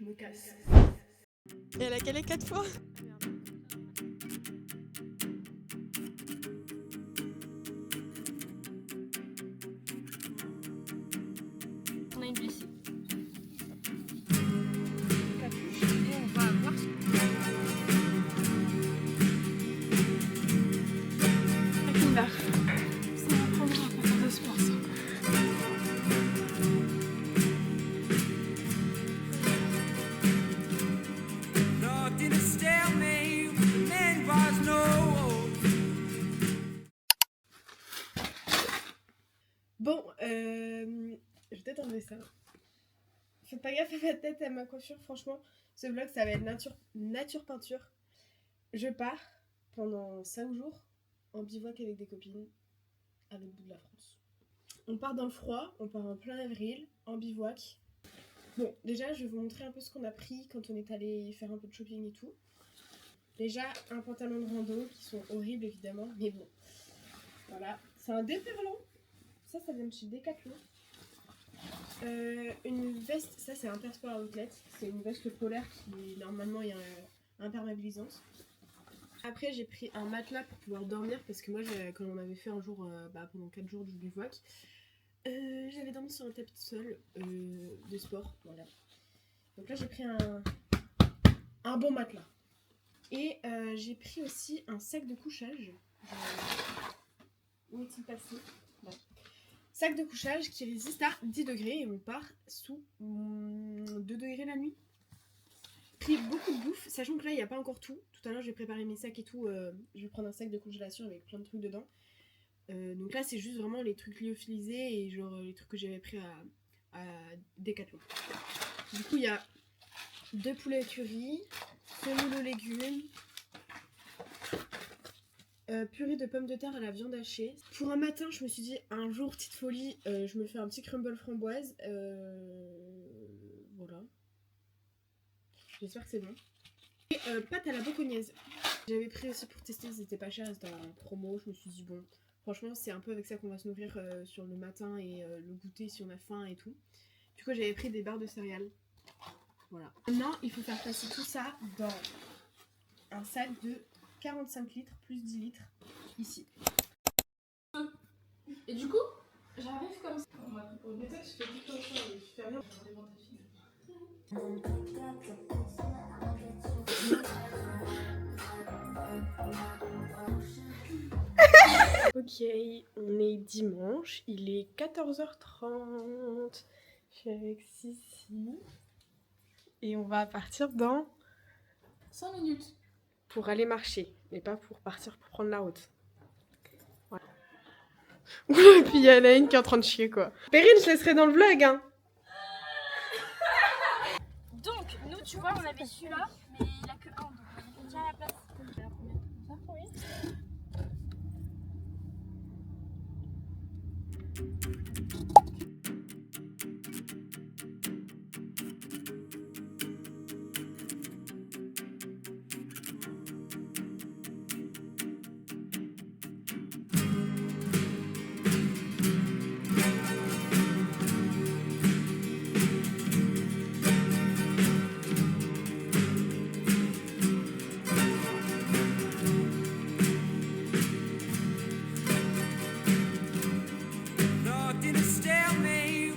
Je me casse. Et elle a calé 4 fois. On a une bici. Capuche et on va voir ce avec une barre. Ça va prendre un peu de sport ça. Bon, je vais peut-être enlever ça. Faites pas gaffe à ma tête, à ma coiffure, franchement. Ce vlog, ça va être nature peinture. Je pars pendant 5 jours en bivouac avec des copines à l'autre bout de la France. On part dans le froid, on part en plein avril, en bivouac. Bon, déjà, je vais vous montrer un peu ce qu'on a pris quand on est allé faire un peu de shopping et tout. Déjà, un pantalon de rando, qui sont horribles évidemment, mais bon. Voilà, c'est un déferlant. Ça vient de chez Decathlon. Une veste, ça c'est Intersport Outlet. C'est une veste polaire qui normalement est imperméabilisante. Après j'ai pris un matelas pour pouvoir dormir parce que moi quand on avait fait un jour pendant 4 jours du bivouac, j'avais dormi sur un tapis de sol de sport. Voilà. Donc là j'ai pris un bon matelas. Et j'ai pris aussi un sac de couchage. Où est-il passé? Là. Sac de couchage qui résiste à 10 degrés et on part sous 2 degrés la nuit. J'ai pris beaucoup de bouffe, sachant que là il n'y a pas encore tout. Tout à l'heure j'ai préparé mes sacs et tout. Je vais prendre un sac de congélation avec plein de trucs dedans. Donc là c'est juste vraiment les trucs lyophilisés et genre les trucs que j'avais pris à Decathlon. Du coup il y a 2 poulets curry, semoule aux légumes. Purée de pommes de terre à la viande hachée. Pour un matin, je me suis dit, un jour, petite folie, je me fais un petit crumble framboise. Voilà. J'espère que c'est bon. Et pâte à la bocognaise. J'avais pris aussi pour tester, c'était pas cher, c'était en promo. Je me suis dit, bon, franchement, c'est un peu avec ça qu'on va se nourrir sur le matin et le goûter si on a faim et tout. Du coup, j'avais pris des barres de céréales. Voilà. Maintenant, il faut faire passer tout ça dans un sac de 45 litres plus 10 litres ici. Et du coup, j'arrive comme ça. On m'a proposé ça, je fais tout comme ça, je fais rien pour devant ta fille. Ok, on est dimanche, il est 14h30. Je suis avec Sissi. Et on va partir dans 5 minutes. pour aller marcher, mais pas pour partir pour prendre la route. Voilà. Et puis il y a Alain qui est en train de chier quoi. Perrine, je laisserai dans le vlog hein. Donc, nous, tu vois, on avait celui-là, mais il a que un, donc on tient à la place. Ça, oui.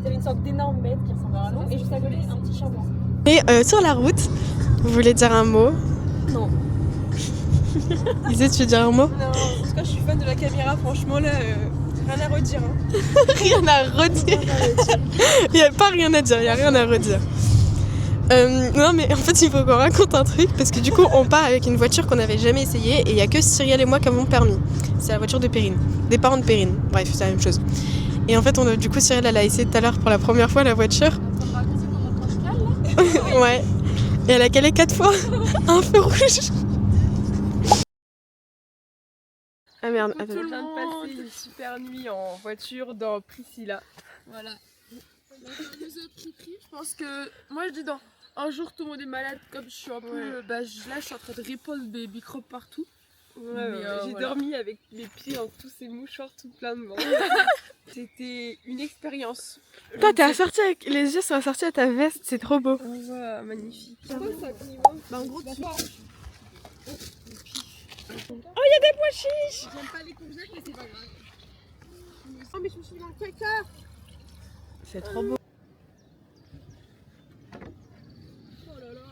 T'avais une sorte d'énorme bête qui ressemblait à un loup et juste à côté un petit chat blanc. Et sur la route, vous voulez dire un mot? Non. Isa, tu veux dire un mot? Non, en tout cas, je suis fan de la caméra, franchement, là, rien à redire. Hein. Rien à redire. Il n'y a pas rien à dire, il n'y a rien à redire. Non mais en fait il faut qu'on raconte un truc parce que du coup on part avec une voiture qu'on n'avait jamais essayée et il n'y a que Cyrielle et moi qui avons le permis. C'est la voiture de Perrine, des parents de Perrine, bref c'est la même chose. Et en fait du coup Cyrielle elle a essayé tout à l'heure pour la première fois la voiture. Ouais. Et elle a calé 4 fois un feu rouge. Ah merde, attends. Tout le monde passer une super nuit en voiture dans Priscilla. Voilà. On nous a pris, je pense que moi je dis dans un jour tout le monde est malade comme je suis un peu là je suis en train de répandre des microbes partout. J'ai voilà. dormi avec les pieds dans tous ces mouchoirs tout plein de vent. C'était une expérience. Toi, t'es assorti avec les yeux sont assortis à ta veste, c'est trop beau. Ouais, magnifique. Ça va. Ça Bah, en gros, tu... Oh, il y a des pois chiches. J'aime pas les courgettes, mais c'est pas grave. Oh, mais je me suis mis dans le caca. C'est trop beau. Oh là là.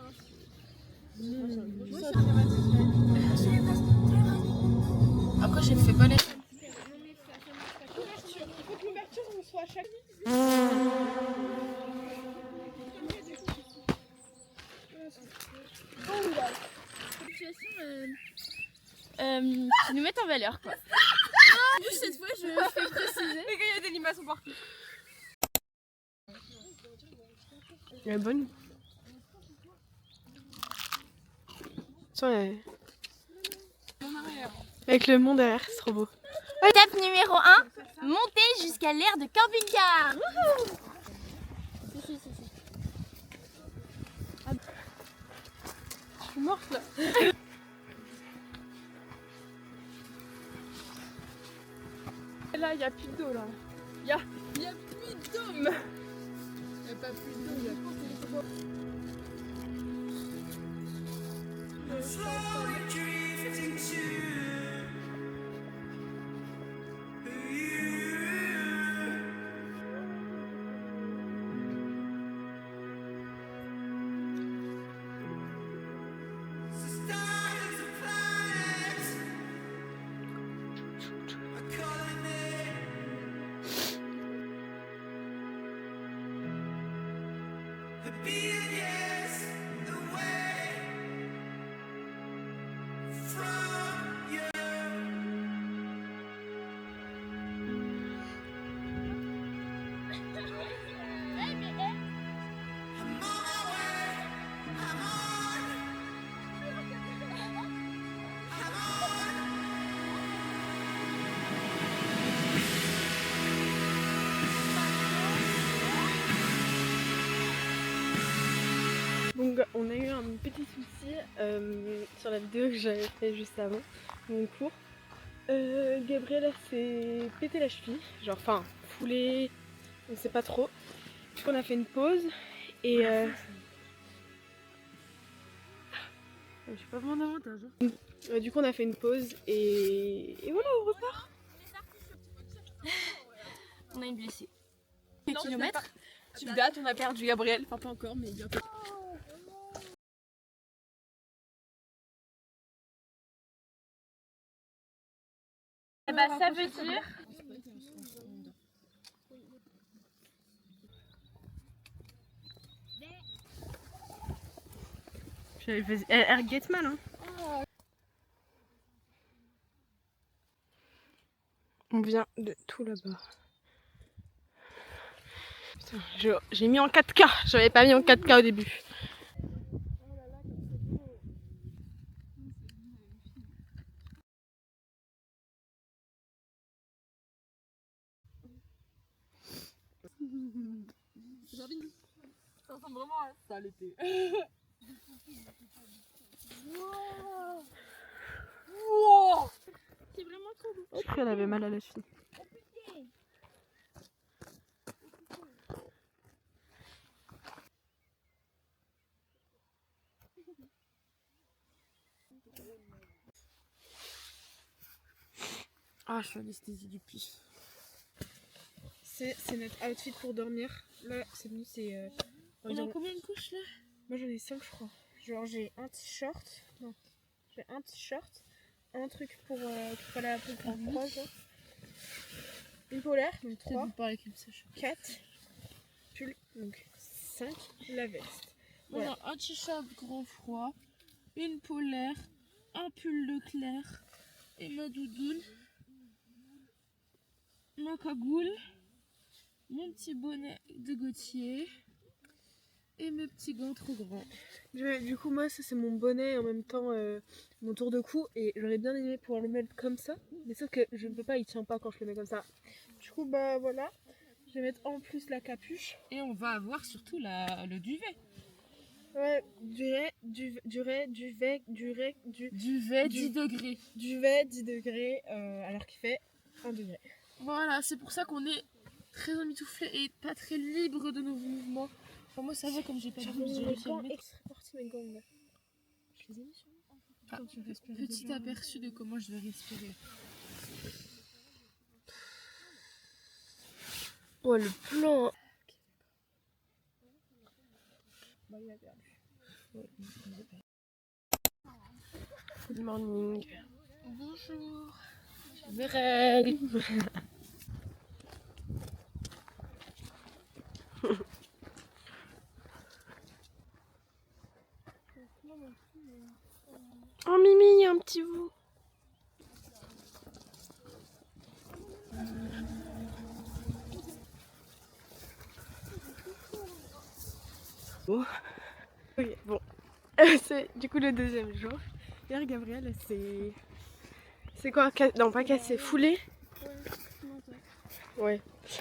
Après, j'ai fait pas les. Il faut que l'ouverture soit à chaque Qui nous mettent en valeur quoi. Juste cette fois, je fais préciser. Et qu'il y a des limaçons partout. Elle est bonne. Tiens, avec le monde derrière, c'est trop beau. Étape numéro 1, monter jusqu'à l'aire de camping-car. Je suis morte là. Et là, il n'y a plus d'eau là. Il y a plus d'eau. Il n'y a pas plus d'eau, il y a plus d'eau. Donc on a eu un petit souci sur la vidéo que j'avais fait juste avant mon cours. Gabriel s'est pété la cheville, genre enfin foulé, on sait pas trop. Du coup on a fait une pause et Je suis pas vraiment davantage. du coup on a fait une pause et voilà on repart. On a une blessée. Non, Kilomètres. Tu dates, on a perdu Gabriel. Enfin, pas encore, mais bientôt. Bah ça veut dire. Elle guette mal hein. On vient de tout là-bas. Putain, j'ai mis en 4K, j'avais pas mis en 4K au début. Ça ressemble vraiment à ça l'été. Wow. C'est vraiment trop beau. Je crois qu'elle avait mal à la cheville. Ah, je suis anesthésie du pif. C'est notre outfit pour dormir. Là, c'est venu, c'est. On a combien de couches là? Moi j'en ai 5 je crois. Genre j'ai un t-shirt. Non. J'ai un t-shirt. Un truc pour la peau pour froid, genre. Une polaire, donc 3. parler comme ça. 4 pulls, donc 5 la veste. On a un t-shirt grand froid, une polaire, un pull Leclerc et ma doudoune, ma cagoule, mon petit bonnet de Gauthier et mes petits gants trop grands. Du coup moi ça c'est mon bonnet et en même temps mon tour de cou et j'aurais bien aimé pouvoir le mettre comme ça. Mais sauf que je ne peux pas, il tient pas quand je le mets comme ça. Du coup bah voilà. Je vais mettre en plus la capuche. Et on va avoir surtout le duvet. Ouais, duvet, 10 degrés. duvet 10 degrés alors qu'il fait 1 degré. Voilà, c'est pour ça qu'on est très emmitouflé et pas très libre de nos mouvements. Enfin, moi ça va comme j'ai pas de boule, j'ai réussi à le mettre. Je les ai mis sur moi. Ah, petit aperçu de comment je vais respirer. Oh le plan. Good morning. Bonjour. Mes règles. Oh Mimi, il y a un petit bout. Bon. Ok, bon. C'est du coup le deuxième jour. Hier, Gabrielle, c'est quoi? Non, pas cassé, foulé. Ouais.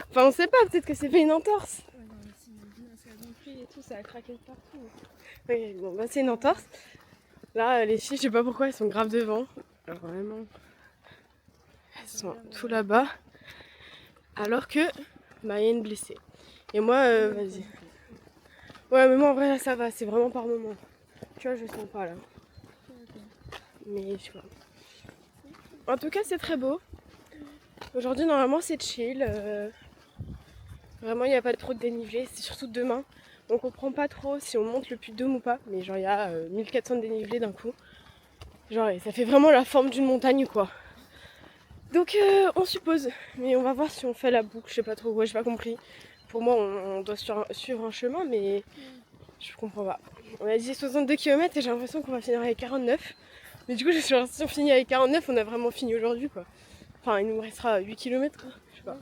Enfin, on sait pas, peut-être que c'est pas une entorse. Ouais, non, mais s'imagine, ça a gonflé et tout, ça a craqué de partout. Oui, bon, bah c'est une entorse. Là, les filles, je sais pas pourquoi, elles sont grave devant. Alors, vraiment, elles sont tout là-bas. Alors que, bah, il y a une blessée. Et moi, vas-y. Ouais, mais moi, en vrai, là, ça va, c'est vraiment par moment. Tu vois, je sens pas, là. Mais, je sais pas. En tout cas, c'est très beau. Aujourd'hui, normalement, c'est chill. Vraiment, il n'y a pas trop de dénivelé. C'est surtout demain. On comprend pas trop si on monte le Puy de Dôme ou pas. Mais genre, il y a 1400 de dénivelé d'un coup. Genre, et ça fait vraiment la forme d'une montagne, quoi. Donc, on suppose. Mais on va voir si on fait la boucle. Je sais pas trop. Ouais, j'ai pas compris. Pour moi, on doit suivre un chemin, mais je comprends pas. On a dit 62 km et j'ai l'impression qu'on va finir avec 49. Mais du coup, j'ai l'impression qu'on finit avec 49. On a vraiment fini aujourd'hui, quoi. Enfin, il nous restera 8 km, quoi. Je sais pas.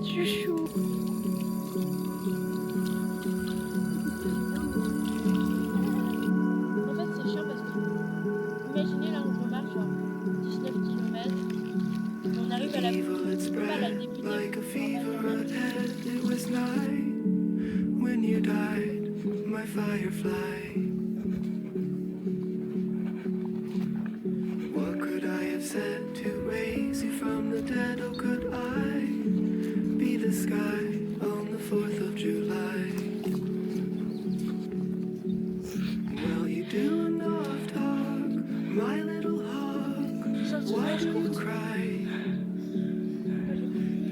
Chouchou. En fait, c'est chiant parce que, imaginez là, on remarque genre 19 km. On arrive à la boucle, pas à la débuter. Like a fever unhead, it was night when you died, my firefly. What could I have said to raise you from the dead? Oh, could I be the sky on the 4th of July? Well, you do enough talk, my little hawk. Why do you cry?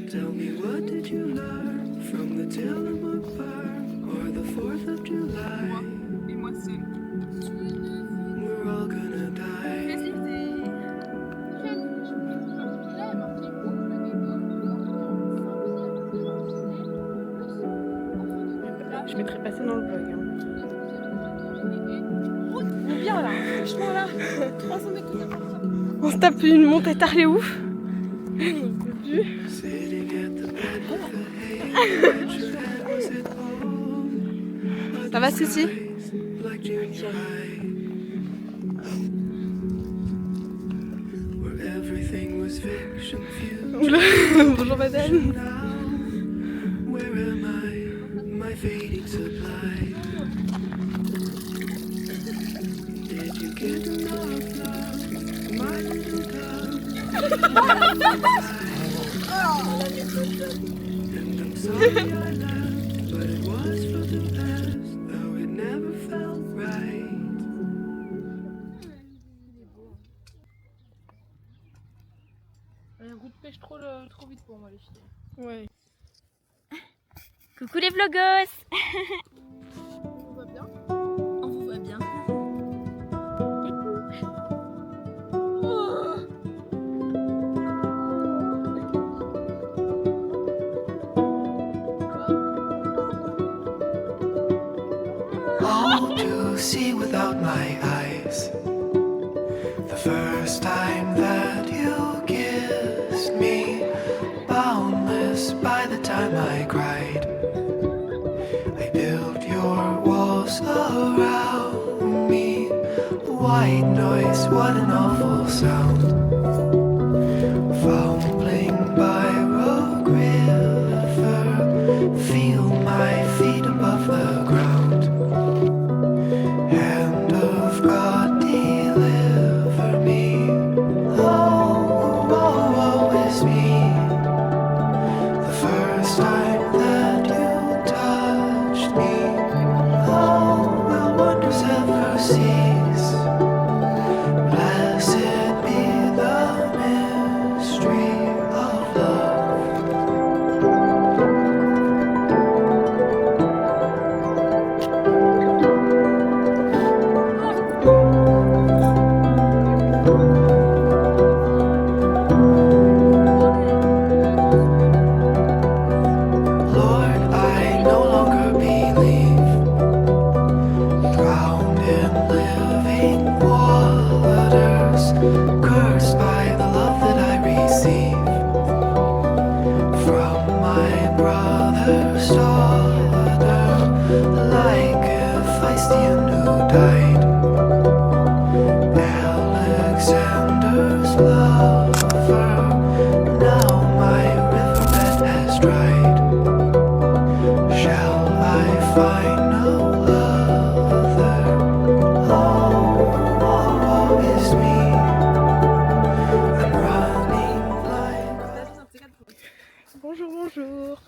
Tell me, what did you learn from the Tillamook burn or the 4th of July? Et moi, c'est. We're all gonna die. Je mettrai passer dans le vlog. On est bien là, franchement là. 300 mètres de On se tape une montée tard les ouf. Sitting at the bed with the hay, your head was it all? Ça va, Cécile? Like junior high, where everything was fiction fused. Oula, bonjour madame. Now, where am I? My fading supply. Did you get enough love, my little dove? And I'm sorry I left, but it was for the best, though it never felt right. Un goût de pêche trop vite pour moi, les filles. Ouais. Coucou les vlogos. On va bien. On vous voit bien. All to see without my eyes. The first time that you around me. White noise, what an awful sound. Fumbling by Rogue River, feel my feet above the ground. Hand of God, deliver me. Oh, woe, woe is me. The first time that you touched me, oh, will wonders ever cease? Blessed be the mystery of love. Lord, I no longer believe, drowned in living waters, cursed by the love that I receive from my brother's daughter, like Hephaestion who died, Alexander's lover. Now my riverbed has dried. Shall I find no other? Oh, woe is me. I'm running like Bonjour, bonjour.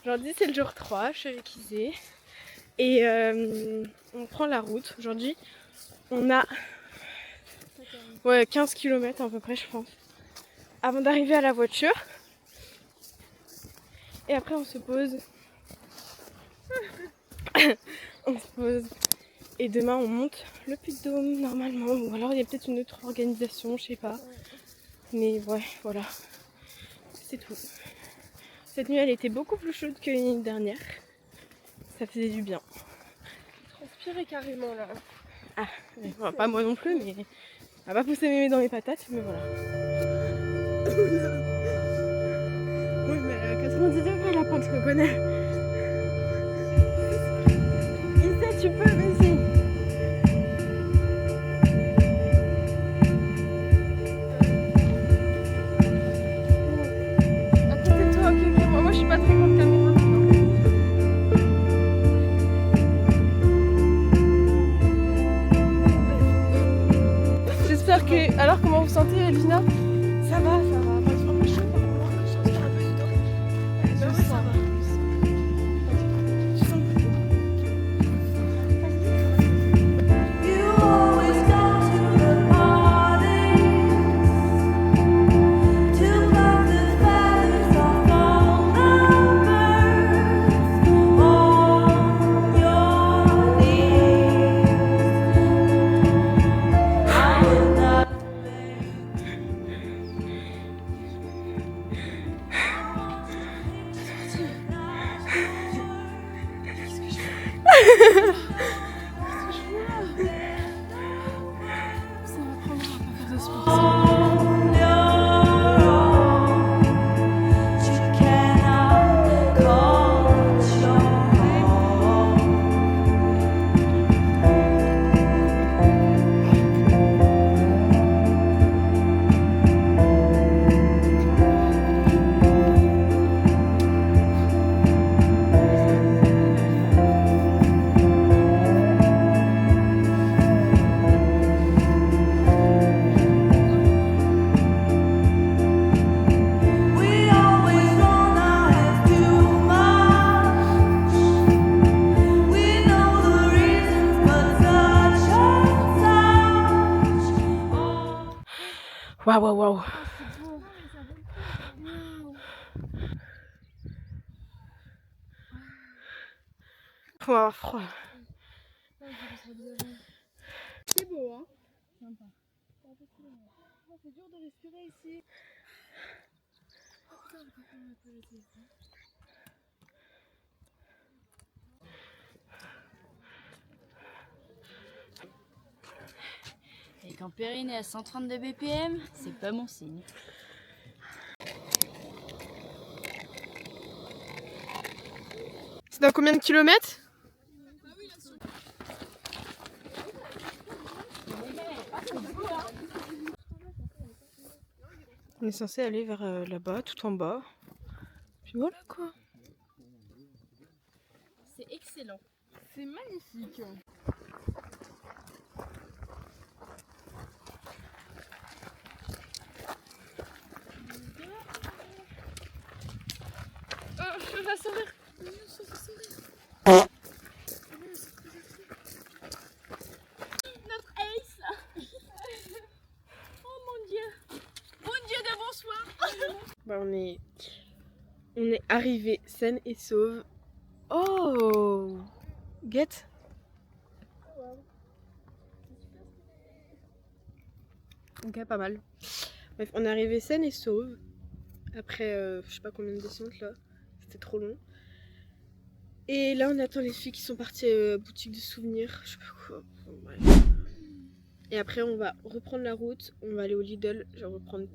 Aujourd'hui c'est le jour 3, je suis avec Isée. Et on prend la route. Aujourd'hui on a 15 km à peu près je pense. Avant d'arriver à la voiture. Et après on se pose. On se pose. Et demain on monte le Puy-de-Dôme normalement. Ou alors il y a peut-être une autre organisation, je sais pas. Mais ouais, voilà. C'est tout. Cette nuit elle était beaucoup plus chaude que la nuit dernière. Ça faisait du bien. Transpirer carrément là. Ah, enfin, pas moi non plus, mais elle va pas pousser mémé dans les patates, mais voilà. Oui, mais elle a 90 degrés la pente, je reconnais. Issa, tu peux, vas-y. À côté de toi, ok, moi je suis pas très grande caméra. J'espère que. Alors, comment vous sentez, Elvina? Ça va, ça va. Pas trop chaud, par contre. Je sens un peu du dos. Je sens. Je sens le coup. You always go to the party to pluck the feathers off all the birds on your knees. I will not on your own. You cannot call it your home. We always wanna have too much. We know the reasons, but such and such. Waouh, waouh, waouh. On va avoir froid. C'est beau, hein. Sympa. C'est dur de respirer ici. Et quand Perrine est à 132 BPM, c'est pas mon signe. C'est dans combien de kilomètres? On est censé aller vers là-bas, tout en bas. Puis voilà quoi. C'est excellent. C'est magnifique. Je vais sourire. Notre Ace. Oh mon dieu. Mon dieu de bonsoir. Bah, on est arrivé saine et sauve. Oh, get. Ok, pas mal. Bref, on est arrivé saine et sauve. Après, je sais pas combien de descentes là. C'était trop long. Et là, on attend les filles qui sont parties boutique de souvenirs. Je sais pas quoi. Bon, bref. Et après, on va reprendre la route. On va aller au Lidl. Je vais reprendre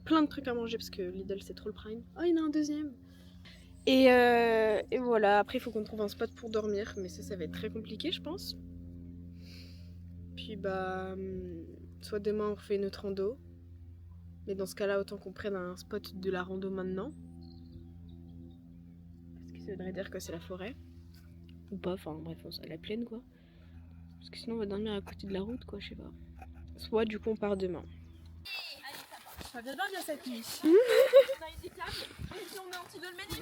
plein de trucs à manger parce que Lidl, c'est trop le prime. Oh, il y en a un deuxième. Et voilà. Après, il faut qu'on trouve un spot pour dormir. Mais ça va être très compliqué, je pense. Puis, bah, soit demain, on refait notre rando. Mais dans ce cas-là, autant qu'on prenne un spot de la rando maintenant. Parce que ça voudrait dire que c'est la forêt. Ou pas, enfin bref, on sera à la plaine quoi. Parce que sinon on va dormir à côté de la route quoi, je sais pas. Soit du coup on part demain. Ça vient bien cette nuit. On a une étape et puis on est en dessous de le ménage.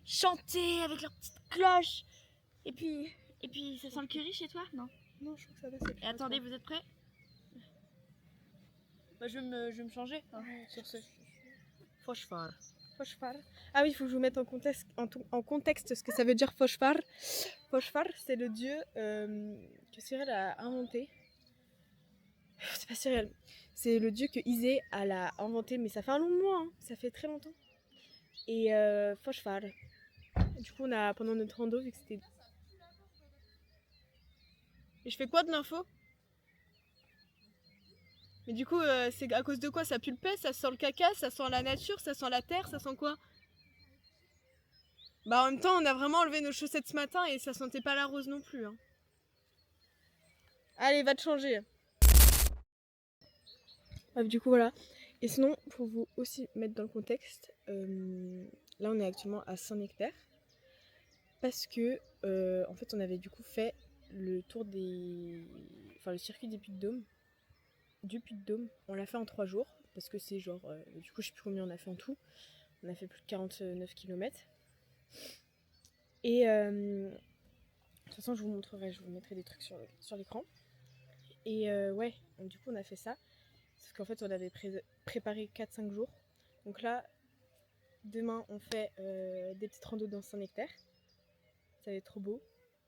Chanter avec leurs petites cloches. Et puis ça sent le curry chez toi? Non. Non, je crois que ça va. Et attendez, vous êtes prêts? Bah, je vais me changer sur ce. Fochfar. Fochfar. Ah oui, il faut que je vous mette en contexte ce que ça veut dire Fochfar. Fochfar, c'est le dieu que Cyril a inventé. C'est pas Cyril. C'est le dieu que Isée a inventé, mais ça fait un long mois, hein. Ça fait très longtemps. Et Fochfar. Du coup, on a pendant notre rando, vu que c'était. Et je fais quoi de l'info? Mais du coup, c'est à cause de quoi? Ça pue le pet, ça sent le caca, ça sent la nature, ça sent la terre, ça sent quoi? Bah en même temps, on a vraiment enlevé nos chaussettes ce matin et ça sentait pas la rose non plus. Hein. Allez, va te changer. Bref, du coup, voilà. Et sinon, pour vous aussi mettre dans le contexte, là on est actuellement à Saint-Nectaire. Parce que, en fait, on avait du coup fait le tour le circuit des Puy-de-Dôme. Du Puy-de-Dôme. On l'a fait en 3 jours. Parce que c'est genre, du coup, je sais plus combien on a fait en tout. On a fait plus de 49 km. Et, de toute façon, je vous montrerai, je vous mettrai des trucs sur l'écran. Et ouais, donc, du coup, on a fait ça. Sauf qu'en fait, on avait préparé 4-5 jours. Donc là, demain, on fait des petites randos dans Saint-Nectaire. Ça va être trop beau.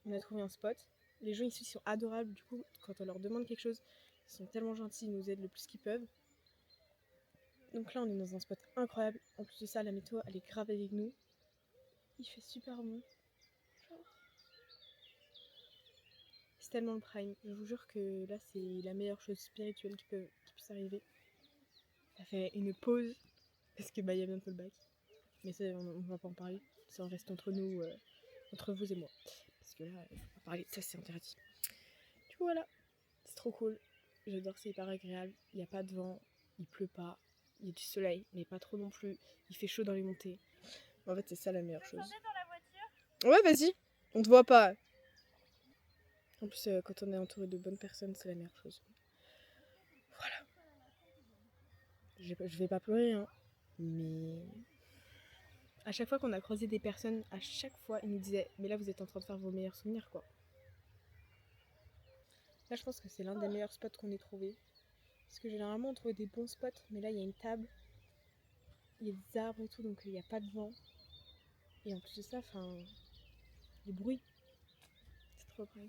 On a trouvé un spot. Les gens ici sont adorables. Du coup, quand on leur demande quelque chose, ils sont tellement gentils, ils nous aident le plus qu'ils peuvent. Donc là, on est dans un spot incroyable. En plus de ça, la météo, elle est grave avec nous. Il fait super bon. C'est tellement le prime. Je vous jure que là, c'est la meilleure chose spirituelle qui puisse arriver. Ça fait une pause. Parce que y a bientôt le bac. Mais ça, on va pas en parler. Ça reste entre nous. Entre vous et moi. Parce que là, il faut pas parler de ça, c'est interdit. Du coup, voilà. C'est trop cool. J'adore, c'est hyper agréable. Il n'y a pas de vent, il pleut pas. Il y a du soleil, mais pas trop non plus. Il fait chaud dans les montées. En fait, c'est ça la meilleure chose. Ouais, vas-y. On te voit pas. En plus, quand on est entouré de bonnes personnes, c'est la meilleure chose. Voilà. Je vais pas pleurer, hein. Mais... à chaque fois qu'on a croisé des personnes, à chaque fois, ils nous disaient « Mais là, vous êtes en train de faire vos meilleurs souvenirs, quoi. » Là, je pense que c'est l'un des meilleurs spots qu'on ait trouvé. Parce que généralement, on trouve des bons spots, mais là, il y a une table, il y a des arbres et tout, donc il n'y a pas de vent. Et en plus de ça, les bruits. C'est trop vrai.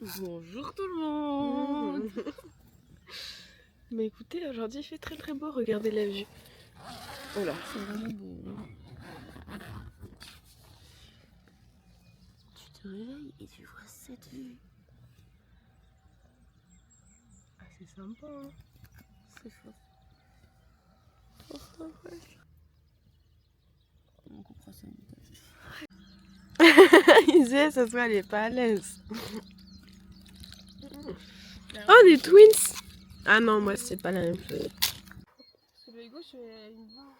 Bonjour tout le monde. Mais écoutez, aujourd'hui il fait très très beau, regardez la vue. Oh là, c'est vraiment beau. Tu te réveilles et tu vois cette vue. Ah, c'est sympa, hein. C'est fort. Oh, ouais. On comprend ça. Il disait, ça soit, elle est pas à l'aise. Oh, des twins! Ah non, moi c'est pas la même chose. Sur le gauche, une voix.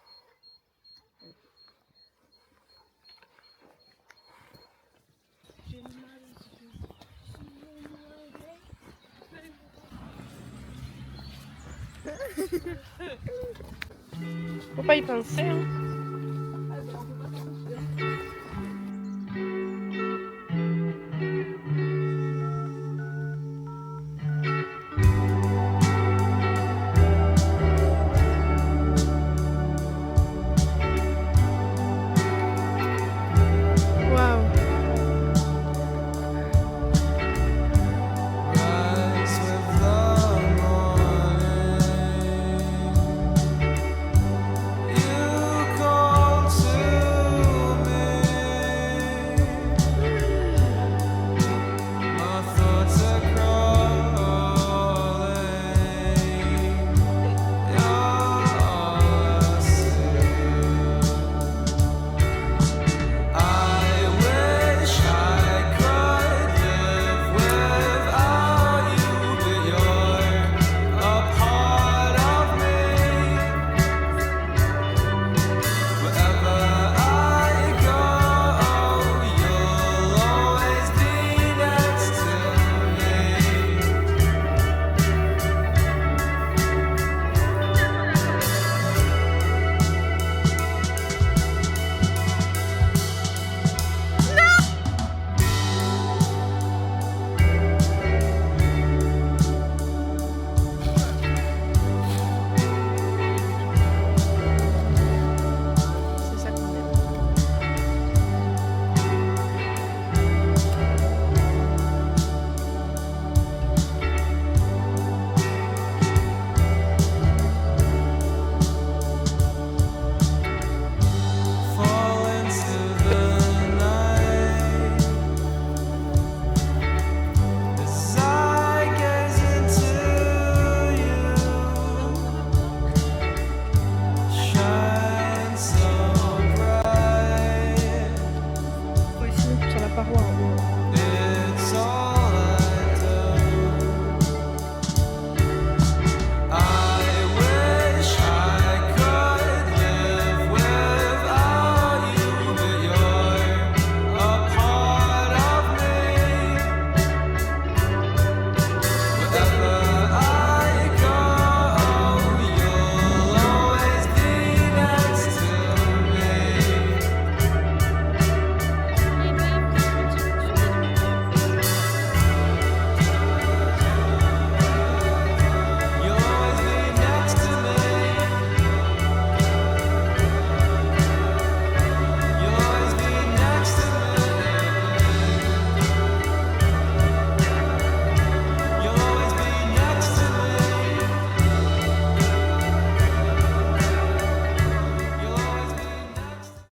Faut pas y penser, hein.